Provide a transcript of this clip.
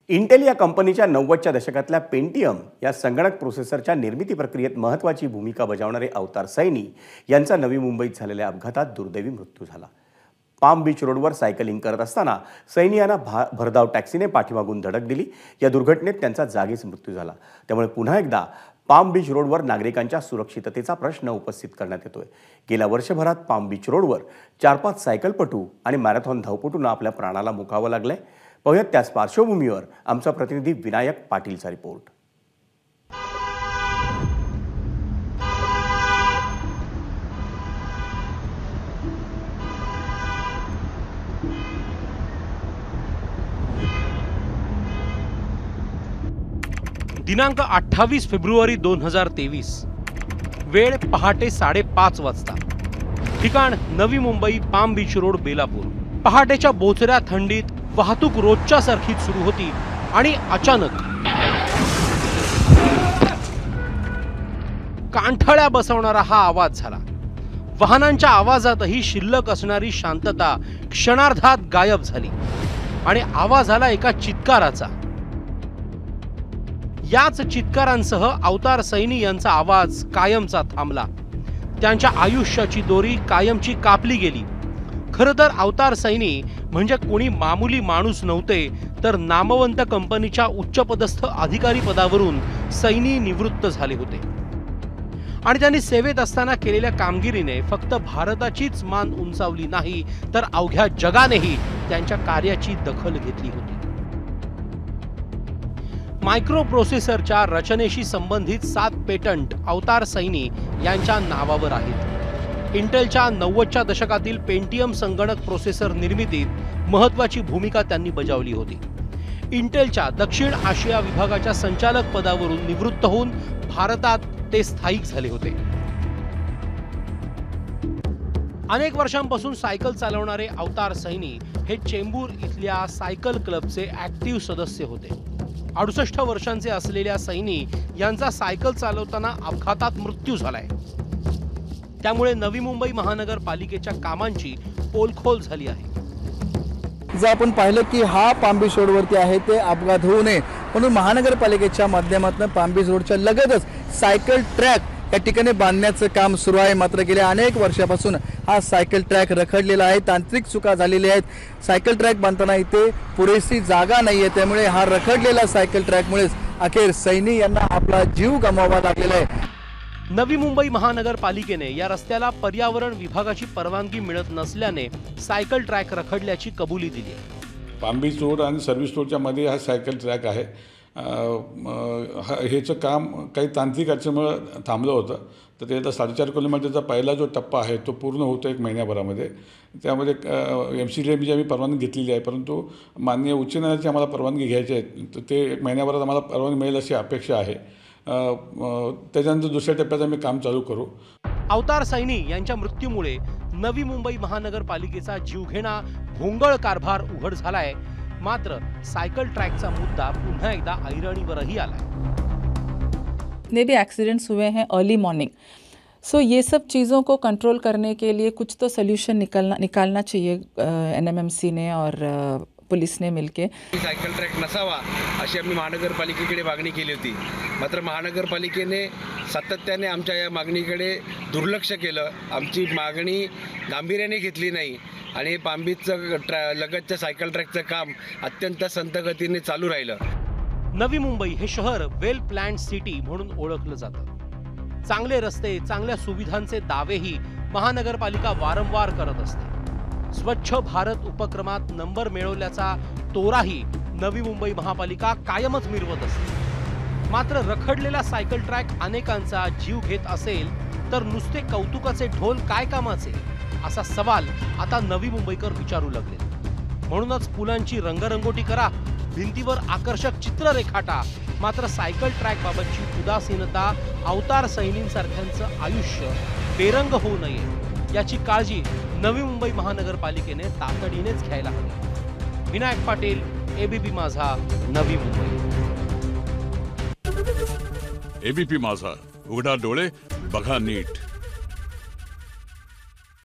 Intel या कंपनीच्या 90च्या दशकातल्या पेंटियम या संगणक प्रोसेसरच्या निर्मिती प्रक्रियेत महत्त्वाची भूमिका बजावणारे अवतार सैनी यांचा नवी मुंबईत झालेल्या अपघातात दुर्दैवी मृत्यू झाला। पाम बीच रोडवर सायकलिंग करत असताना सैनी यांना भरधाव टॅक्सीने पाठीमागून धडक दिली। या दुर्घटनेत त्यांचा जागीच मृत्यू झाला। त्यामुळे पुन्हा एकदा पाम बीच रोडवर नागरिकांच्या सुरक्षिततेचा प्रश्न उपस्थित करण्यात येतोय। गेल्या वर्षभरात पाम बीच रोडवर 4-5 सायकलपटू आणि मॅरेथॉन धावपटूंना आपल्या प्राणाला मुकावं लागलंय। पाहूयात त्याच पार्श्वभूमीवर आमचा प्रतिनिधी विनायक पाटीलचा रिपोर्ट। दिनांक 28 फेब्रुवारी 2023, वेळ पहाटे 5:30 वाजता, ठिकाण Navi Mumbai, palm beach road, Belapur. पहाटेच्या बोचऱ्या थंडीत वाहतूक रोजच्या सारखीच सुरू होती आणि अचानक कांठळ्या बसवणारा हा आवाज झाला। वाहनांच्या आवाजातही शिल्लक असणारी शांतता क्षणार्धात गायब झाली आणि आवाज आला एका चित्काराचा। याच चित्कारांसह अवतार सैनी यांचा आवाज कायमचा थांबला। त्यांच्या आयुष्याची दोरी कायमची कापली गेली। खरं तर अवतार सैनी म्हणजे कोणी मामूली माणूस नव्हते, तर नामवंत कंपनीच्या उच्चपदस्थ अधिकारी पदावरून सैनी निवृत्त झाले होते आणि त्यांनी सेवेत असताना केलेल्या कामगिरीने फक्त भारताचीच मान उंचावली नाही, तर अवघ्या जगानेही त्यांच्या कार्याची दखल घेतली होती। मायक्रो प्रोसेसरच्या रचनेशी संबंधित 7 पेटंट अवतार सैनी यांच्या नावावर आहेत। इंटेलच्या 90च्या दशकातील पेंटियम संगणक प्रोसेसर निर्मितीत महत्त्वाची भूमिका त्यांनी बजावली होती। इंटेलच्या दक्षिण आशिया विभागाच्या संचालक पदावरून निवृत्त होऊन भारतात ते स्थायिक झाले होते। अनेक वर्षांपासून सायकल चालवणारे अवतार सैनी हे चेंबूर इथल्या सायकल क्लबचे ऍक्टिव्ह सदस्य होते। 68 वर्षांचे असलेल्या सैनी यांचा सायकल चालवताना अपघातात मृत्यू झालाय। त्यामुळे नवी मुंबई महानगरपालिकेच्या कामांची पोलखोल झाली आहे। जर आपण पाहिलं की हा पाम बीच रोडवरती आहे, ते अपघात होऊ नये म्हणून महानगरपालिकेच्या माध्यमातून पाम बीच रोडच्या लगतच सायकल ट्रॅक या ठिकाणी बांधण्याचं काम सुरू आहे। मात्र गेल्या अनेक वर्षापासून हा सायकल ट्रॅक रखडलेला आहे, तांत्रिक चुका झालेल्या आहेत। सायकल ट्रॅक बांधताना इथे पुरेशी जागा नाहीये, त्यामुळे हा रखडलेला सायकल ट्रॅकमुळेच अखेर सैनी यांना आपला जीव गमवावा लागलेला आहे। नवी मुंबई महानगरपालिकेने या रस्त्याला पर्यावरण विभागाची परवानगी मिळत नसल्याने सायकल ट्रॅक रखडल्याची कबुली दिली आहे। पाम बीच रोड आणि सर्व्हिस रोडच्या मध्ये हा सायकल ट्रॅक आहे। ह्याचं काम काही तांत्रिक अडचणीमुळे थांबलं होतं, तर ते आता 4.5 किलोमीटरचा पहिला जो टप्पा आहे तो पूर्ण होतो 1 महिन्याभरामध्ये। त्यामध्ये MCDMची आम्ही परवानगी घेतलेली आहे, परंतु माननीय उच्च न्यायालयाची आम्हाला परवानगी घ्यायची आहे, तर ते 1 महिन्याभरात आम्हाला परवानगी मिळेल अशी अपेक्षा आहे। त्याच्यानंतर दुसऱ्या टप्प्यात आम्ही काम चालू करू। अवतार सैनी यांच्या मृत्यूमुळे नवी मुंबई महानगरपालिकेचा जीवघेणा भोंगळ कारभार उघड झालाय। मात्र सायकल ट्रैकचा मुद्दा पुन्हा एकदा ऐरणीवरही आलाय। जितने भी एक्सीडेंट्स हुए हैं अर्ली मॉर्निंग, सो ये सब चीज़ों को कंट्रोल करने के लिए कुछ तो सोल्यूशन निकालना चाहिए NMMC ने और पुलिस ने मिलके। सायकल ट्रॅक नसावा अशी आम्ही महानगरपालिकेकडे मागणी केली होती, मात्र महानगरपालिकेने सातत्याने आमच्या या मागणीकडे दुर्लक्ष केलं। आमची मागणी गांभीर्याने घेतली नाही आणि हे पाम बीचचं लगतच्या सायकल ट्रॅकचं काम अत्यंत संथ गतीने चालू राहिलं। नवी मुंबई हे शहर वेल प्लॅन्ड सिटी म्हणून ओळखलं जातं। चांगले रस्ते, चांगल्या सुविधांचे दावेही महानगरपालिका वारंवार करत असते। स्वच्छ भारत उपक्रमात नंबर मिळवल्याचा तोराही नवी मुंबई महापालिका कायमच मिरवत असते। मात्र रखडलेला सायकल ट्रॅक अनेकांचा जीव घेत असेल तर नुसते कौतुकाचे ढोल काय कामाचे, असा सवाल आता नवी मुंबईकर विचारू लागले। म्हणूनच पुलांची रंगरंगोटी करा, भिंतीवर आकर्षक चित्र रेखाटा, मात्र सायकल ट्रॅक बाबतची उदासीनता अवतार सैनींसारख्यांचं आयुष्य बेरंग होऊ नये याची काळजी नवी मुंबई महानगरपालिकेने तातडीनेच घ्यायला हवी। विनायक पाटील, ABP माझा, नवी मुंबई। ABP माझा, उघडा डोळे बघा नीट।